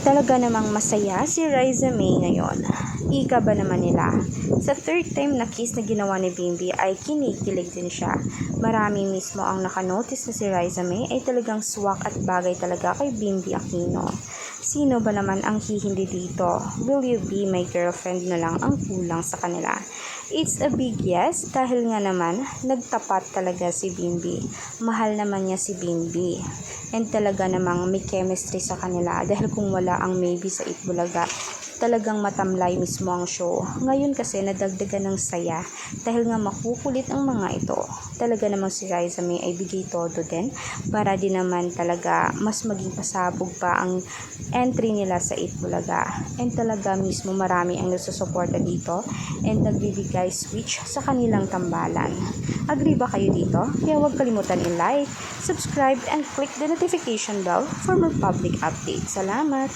Talaga namang masaya si Riza May ngayon. Ika ba naman nila? Sa third time na kiss na ginawa ni Bimbi ay kinikilig din siya. Marami mismo ang nakanotice na si Riza May ay talagang swak at bagay talaga kay Bimbi Aquino. Sino ba naman ang hihindi dito? Will you be my girlfriend na lang ang kulang sa kanila? It's a big yes dahil nga naman nagtapat talaga si Bimbi. Mahal naman niya si Bimbi. And talaga namang may chemistry sa kanila dahil kung wala ang maybe sa Itbulaga, talagang matamlay mismo ang show. Ngayon kasi nadagdagan ng saya dahil nga makukulit ang mga ito. Talaga namang si Riza May ay bigay todo din para din naman talaga mas maging pasabog pa ang entry nila sa Itbulaga. And talaga mismo marami ang nasusuporta dito and nagbibigay switch sa kanilang tambalan. Agree ba kayo dito? Kaya huwag kalimutan i-like, subscribe, and click the notification bell for more public updates. Salamat!